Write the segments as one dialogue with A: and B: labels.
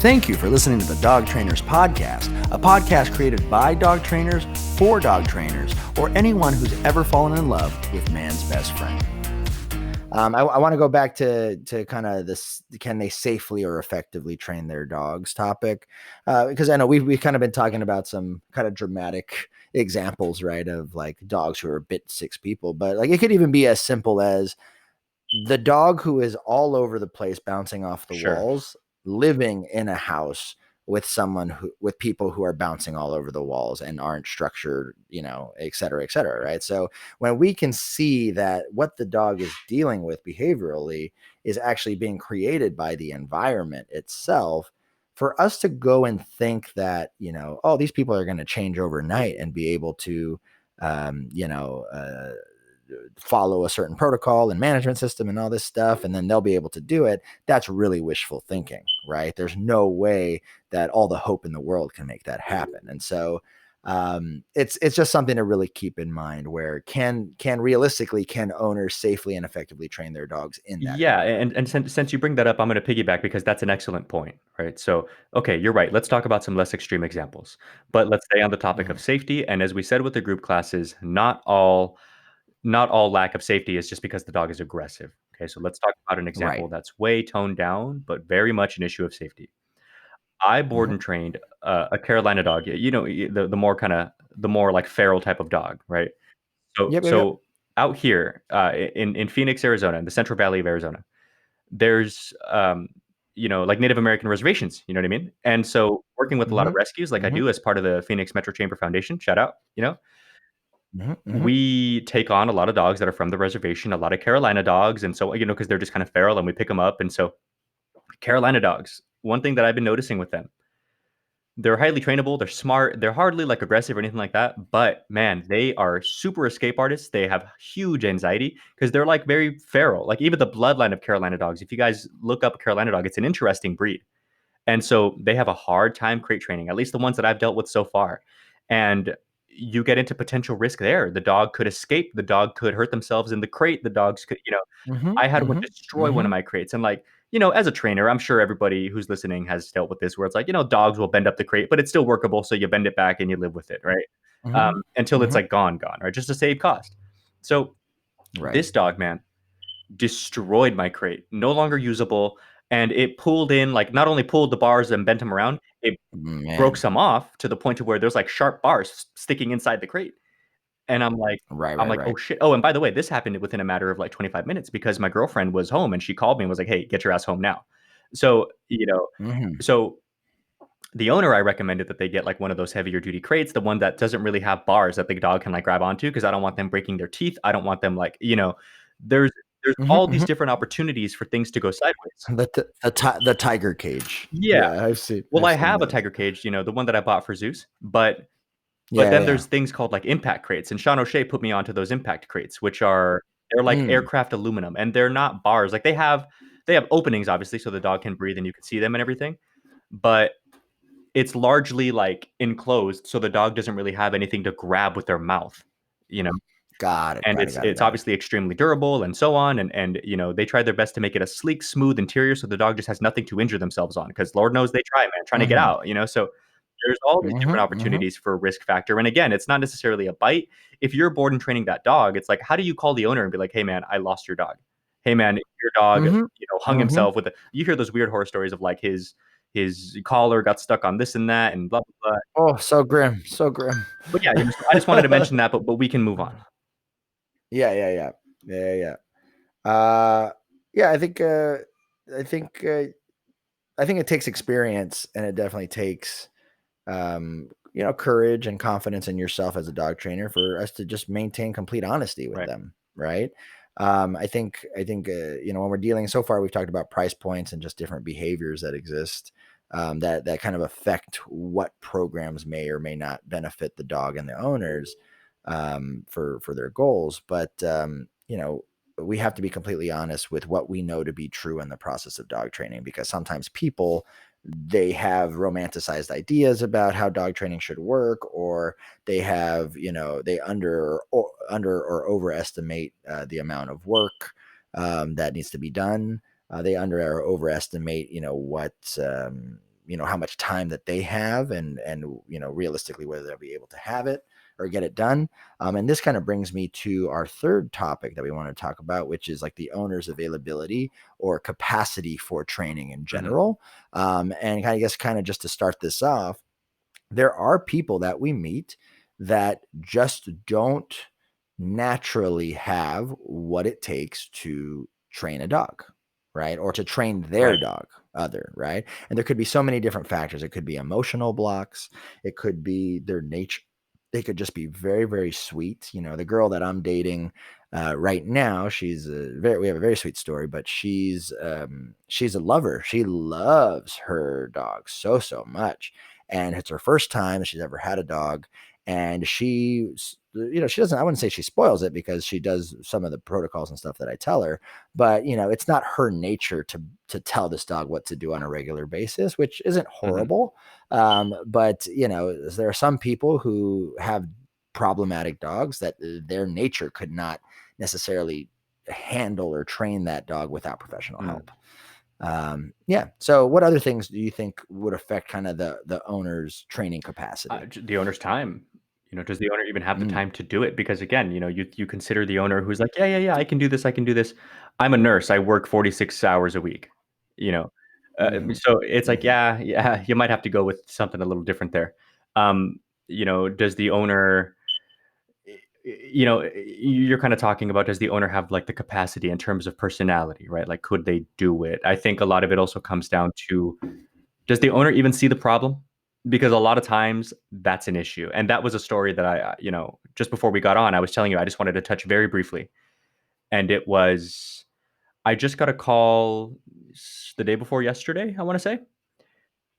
A: Thank you for listening to the Dog Trainers Podcast, a podcast created by dog trainers for dog trainers, or anyone who's ever fallen in love with man's best friend. I want to go back to kind of this, can they safely or effectively train their dogs topic? Because I know we've kind of been talking about some kind of dramatic examples, right, of like dogs who are bit sick people, but like it could even be as simple as the dog who is all over the place, bouncing off the walls, living in a house with people who are bouncing all over the walls and aren't structured, et cetera, right? So when we can see that what the dog is dealing with behaviorally is actually being created by the environment itself, for us to go and think that, oh, these people are going to change overnight and be able to, follow a certain protocol and management system and all this stuff, and then they'll be able to do it. That's really wishful thinking, right? There's no way that all the hope in the world can make that happen. And so it's just something to really keep in mind, where can owners safely and effectively train their dogs in that environment?
B: And since you bring that up, I'm going to piggyback because that's an excellent point, right? So, okay, you're right. Let's talk about some less extreme examples, but let's stay on the topic of safety. And as we said with the group classes, not all lack of safety is just because the dog is aggressive. Okay, so let's talk about an example that's way toned down, but very much an issue of safety. I board and trained a Carolina dog. The more like feral type of dog, right? So out here in Phoenix, Arizona, in the Central Valley of Arizona, there's like Native American reservations. You know what I mean? And so working with a lot of rescues, like I do as part of the Phoenix Metro Chamber Foundation, shout out, we take on a lot of dogs that are from the reservation, a lot of Carolina dogs. And so, because they're just kind of feral and we pick them up. And so Carolina dogs, one thing that I've been noticing with them, they're highly trainable. They're smart. They're hardly like aggressive or anything like that. But man, they are super escape artists. They have huge anxiety because they're like very feral. Like even the bloodline of Carolina dogs, if you guys look up a Carolina dog, it's an interesting breed. And so they have a hard time crate training, at least the ones that I've dealt with so far. And you get into potential risk there. The dog could escape. The dog could hurt themselves in the crate. The dogs could, I had one destroy one of my crates. And like, as a trainer, I'm sure everybody who's listening has dealt with this where it's like, dogs will bend up the crate, but it's still workable. So you bend it back and you live with it, right? Until it's like gone, right? Just to save cost. So this dog, man, destroyed my crate, no longer usable. And it pulled in, like not only pulled the bars and bent them around, it broke some off to the point to where there's like sharp bars sticking inside the crate. And I'm like, oh shit. Oh, and by the way, this happened within a matter of like 25 minutes because my girlfriend was home and she called me and was like, hey, get your ass home now. So, so the owner, I recommended that they get like one of those heavier duty crates, the one that doesn't really have bars that the dog can like grab onto, because I don't want them breaking their teeth. I don't want them like, there's all these different opportunities for things to go sideways.
A: The tiger cage.
B: Yeah.
A: I've seen.
B: Well, I have a tiger cage, the one that I bought for Zeus, but then there's things called like impact crates, and Sean O'Shea put me onto those impact crates, they're like aircraft aluminum, and they're not bars. Like they have openings, obviously, so the dog can breathe and you can see them and everything, but it's largely like enclosed, so the dog doesn't really have anything to grab with their mouth,
A: Got it.
B: And it's obviously extremely durable and so on. And they tried their best to make it a sleek, smooth interior so the dog just has nothing to injure themselves on, because Lord knows they try, man, trying to get out, so there's all these different opportunities for risk factor. And again, it's not necessarily a bite. If you're bored and training that dog, it's like, how do you call the owner and be like, hey man, I lost your dog. Hey man, your dog, hung himself with you hear those weird horror stories of like his collar got stuck on this and that and blah, blah, blah.
A: Oh, so grim.
B: But yeah, I just wanted to mention that, but we can move on.
A: Yeah. I think it takes experience, and it definitely takes, courage and confidence in yourself as a dog trainer for us to just maintain complete honesty with them. Right. I think, when we're dealing so far, we've talked about price points and just different behaviors that exist, that kind of affect what programs may or may not benefit the dog and the owners, for their goals. But, we have to be completely honest with what we know to be true in the process of dog training, because sometimes people, they have romanticized ideas about how dog training should work, or they have, they under or overestimate the amount of work that needs to be done. They under or overestimate, what how much time that they have and realistically whether they'll be able to have it or get it done. And this kind of brings me to our third topic that we want to talk about, which is like the owner's availability or capacity for training in general. And I guess kind of just to start this off, there are people that we meet that just don't naturally have what it takes to train a dog, right? Or to train their dog, right? And there could be so many different factors. It could be emotional blocks. It could be their nature. They could just be very, very sweet. The girl that I'm dating right now, we have a very sweet story, but she's a lover. She loves her dog so, so much. And it's her first time she's ever had a dog. And she doesn't, I wouldn't say she spoils it because she does some of the protocols and stuff that I tell her, but it's not her nature to tell this dog what to do on a regular basis, which isn't horrible. But there are some people who have problematic dogs that their nature could not necessarily handle or train that dog without professional help. So what other things do you think would affect kind of the owner's training capacity?
B: The owner's time. Does the owner even have the time to do it? Because again, you consider the owner who's like, yeah, I can do this. I'm a nurse. I work 46 hours a week. So it's like, yeah, you might have to go with something a little different there. Does the owner, you're kind of talking about, does the owner have like the capacity in terms of personality, right? Like, could they do it? I think a lot of it also comes down to, does the owner even see the problem? Because a lot of times that's an issue. And that was a story that I, just before we got on, I was telling you, I just wanted to touch very briefly. And it was, I just got a call the day before yesterday, I want to say.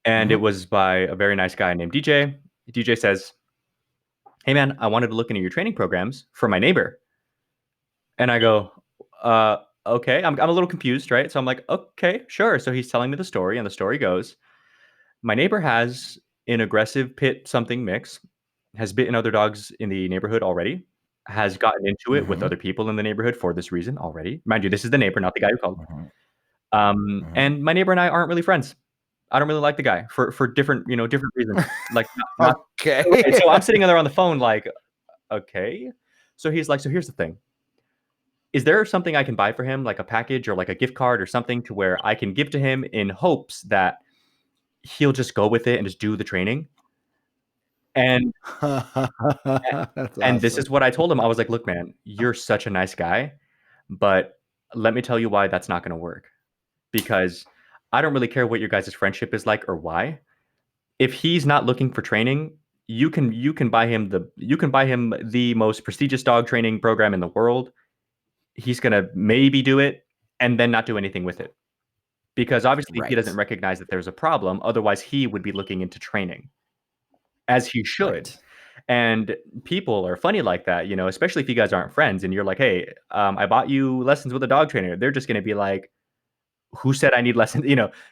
B: And it was by a very nice guy named DJ. DJ says, "Hey man, I wanted to look into your training programs for my neighbor." And I go, okay. I'm a little confused, right? So I'm like, okay, sure. So he's telling me the story, and the story goes, my neighbor has an aggressive pit something mix, has bitten other dogs in the neighborhood already, has gotten into it with other people in the neighborhood for this reason already. Mind you, this is the neighbor, not the guy who called. And my neighbor and I aren't really friends. I don't really like the guy for different, different reasons. Like, not
A: Okay.
B: right. So I'm sitting there on the phone like, okay. So he's like, so here's the thing. Is there something I can buy for him, like a package or like a gift card or something, to where I can give to him in hopes that he'll just go with it and just do the training? And
A: That's
B: and this
A: awesome.
B: is what I told him. I was like, "Look, man, you're such a nice guy, but let me tell you why that's not gonna work. Because I don't really care what your guys' friendship is like or why. If he's not looking for training, you can buy him the most prestigious dog training program in the world. He's gonna maybe do it and then not do anything with it. Because obviously he doesn't
A: Right.
B: recognize that there's a problem. Otherwise, he would be looking into training, as he should.
A: Right.
B: And people are funny like that, especially if you guys aren't friends and you're like, "Hey, I bought you lessons with a dog trainer." They're just gonna be like, "Who said I need lessons?"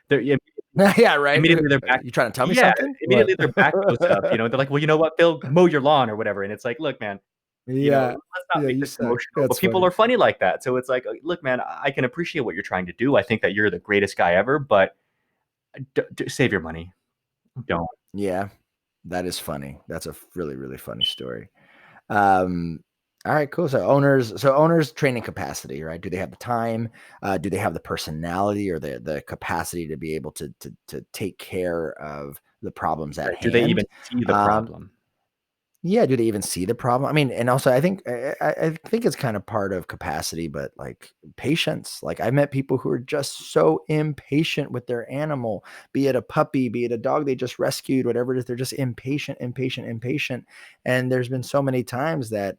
B: They're
A: Yeah, right.
B: immediately they're back.
A: You trying to tell me
B: Yeah,
A: something? What?
B: immediately they're back to stuff. They're like, "Well, you know what, Phil, mow your lawn or whatever." And it's like, "Look, man,
A: Yeah.
B: let's not
A: Yeah,
B: make
A: you
B: this
A: suck.
B: emotional." But
A: That's
B: people
A: funny.
B: are funny like that. So it's like, "Look, man, I can appreciate what you're trying to do. I think that you're the greatest guy ever, but save your money. Don't."
A: Yeah, that is funny. That's a really, really funny story. Um, all right, cool. So owners training capacity, right? Do they have the time? Do they have the personality or the capacity to be able to take care of the problems at
B: Right. Do they even
A: hand?
B: see the
A: Um,
B: problem?
A: yeah, do they even see the problem? I mean, and also I think it's kind of part of capacity, but like patience. Like I've met people who are just so impatient with their animal, be it a puppy, be it a dog they just rescued, whatever it is. They're just impatient, impatient, impatient. And there's been so many times that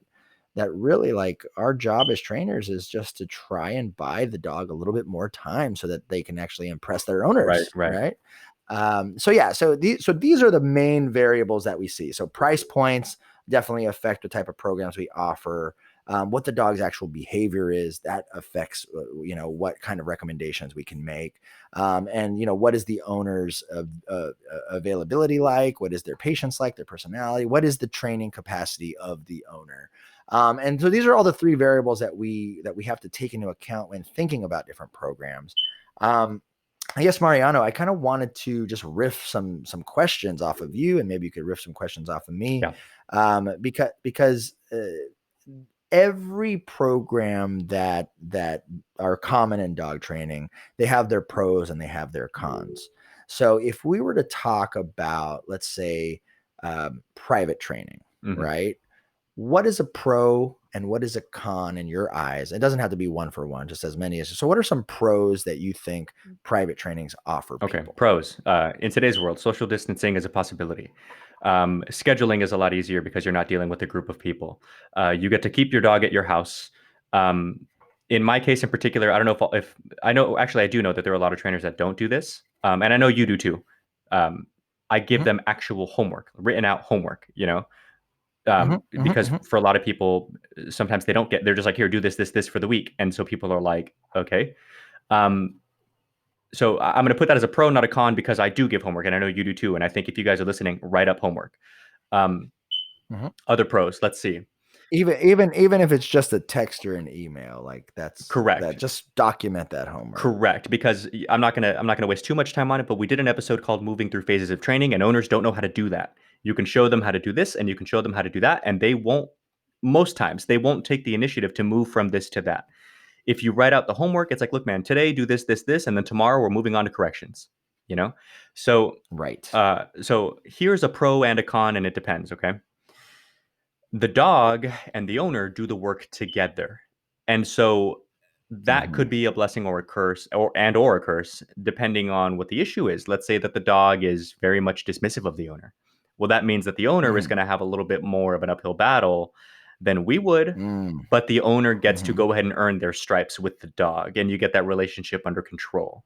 A: really like our job as trainers is just to try and buy the dog a little bit more time so that they can actually impress their
B: Right,
A: owners,
B: right.
A: right? So these are the main variables that we see. So price points definitely affect the type of programs we offer. What the dog's actual behavior is, that affects what kind of recommendations we can make, and what is the owner's availability like, what is their patience like, their personality, what is the training capacity of the owner. And so these are all the three variables that we have to take into account when thinking about different programs. I guess, Mariano, I kind of wanted to just riff some questions off of you, and maybe you could riff some questions off of me,
B: Yeah.
A: because every program that are common in dog training, they have their pros and they have their cons. So if we were to talk about, let's say, private training,
B: Mhm.
A: right? What is a pro and what is a con in your eyes? It doesn't have to be one for one, just as many as. So, what are some pros that you think private trainings offer
B: Okay,
A: people?
B: pros. In today's world, social distancing is a possibility. Scheduling is a lot easier because you're not dealing with a group of people. You get to keep your dog at your house. Um, in my case in particular, I don't know if I know, actually, I do know that there are a lot of trainers that don't do this. And I know you do too. Um, I give
A: Hmm.
B: them actual homework, written out homework,
A: Hmm. Hmm.
B: because
A: Hmm.
B: for a lot of people, sometimes they're just like, here, do this, this for the week. And so people are like, okay. Um, so I'm going to put that as a pro, not a con, because I do give homework, and I know you do too. And I think if you guys are listening, write up homework. Um,
A: Hmm.
B: Other pros, let's see.
A: Even if it's just a text or an email, like that,
B: Correct,
A: just document that homework.
B: correct. Because I'm not gonna waste too much time on it. But we did an episode called "Moving Through Phases of Training," and owners don't know how to do that. You can show them how to do this, and you can show them how to do that, and they won't. Most times, they won't take the initiative to move from this to that. If you write out the homework, it's like, look, man, today do this, this, this, and then tomorrow we're moving on to corrections. You know, so
A: Right.
B: so here's a pro and a con, and it depends. Okay, the dog and the owner do the work together, and so that
A: Hmm.
B: could be a blessing or a curse, or a curse, depending on what the issue is. Let's say that the dog is very much dismissive of the owner. Well, that means that the owner is
A: Hmm.
B: going to have a little bit more of an uphill battle than we would,
A: Mm.
B: but the owner gets to
A: Hmm.
B: go ahead and earn their stripes with the dog, and you get that relationship under control.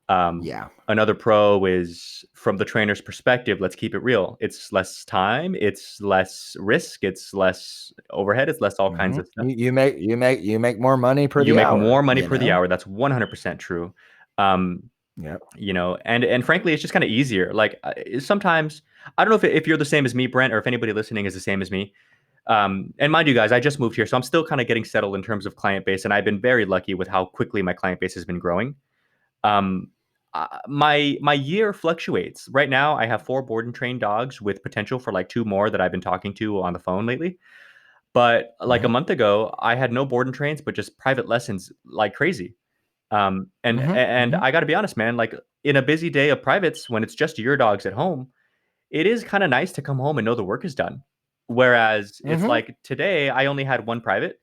B: Um,
A: Yeah.
B: Another pro is from the trainer's perspective. Let's keep it real. It's less time. It's less risk. It's less overhead. It's less all kinds
A: Hmm.
B: of stuff.
A: You make more money per
B: You
A: the
B: make
A: hour.
B: more money
A: You
B: per the
A: know.
B: hour. That's 100% true. Um,
A: Yep.
B: and frankly, it's just kind of easier. Like sometimes, I don't know if you're the same as me, Brent, or if anybody listening is the same as me. And mind you, guys, I just moved here, so I'm still kind of getting settled in terms of client base, and I've been very lucky with how quickly my client base has been growing. Um, my year fluctuates. Right now, I have 4 board and trained dogs with potential for like 2 more that I've been talking to on the phone lately. But like a
A: Hmm.
B: month ago, I had no board and trains, but just private lessons like crazy.
A: Hmm.
B: And
A: Hmm.
B: I got to be honest, man. Like in a busy day of privates, when it's just your dogs at home, it is kind of nice to come home and know the work is done. Whereas it's
A: Hmm.
B: like today, I only had 1 private,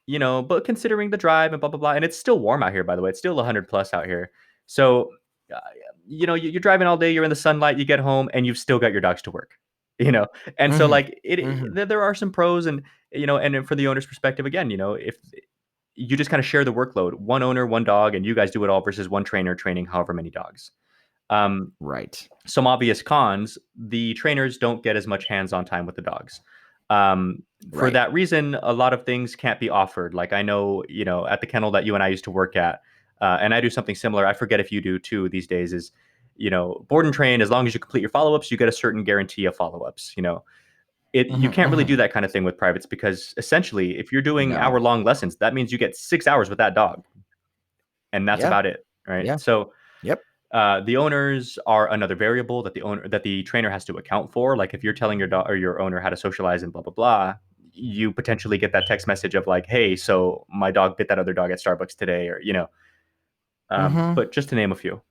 B: but considering the drive and blah blah blah, and it's still warm out here, by the way. It's still 100 plus out here. So, uh, you're driving all day, you're in the sunlight, you get home, and you've still got your dogs to work. You know, and so
A: Hmm.
B: like
A: Hmm.
B: there are some pros, and and then for the owner's perspective, again, if you just kind of share the workload, one owner, one dog, and you guys do it all versus one trainer training however many dogs. Um,
A: Right.
B: some obvious cons: the trainers don't get as much hands-on time with the dogs. For
A: Right.
B: that reason, a lot of things can't be offered. Like I know, at the kennel that you and I used to work at, and I do something similar. I forget if you do too these days. Is board and train, as long as you complete your follow-ups, you get a certain guarantee of follow-ups. You
A: Hmm.
B: can't really
A: Hmm.
B: do that kind of thing with privates, because essentially, if you're doing
A: No.
B: hour-long lessons, that means you get 6 hours with that dog, and that's
A: Yeah.
B: about it, right?
A: Yeah.
B: So
A: Yep.
B: the owners are another variable that the trainer has to account for. Like if you're telling your dog or your owner how to socialize and blah blah blah, you potentially get that text message of like, "Hey, so my dog bit that other dog at Starbucks today," or
A: Hmm.
B: But just to name a few.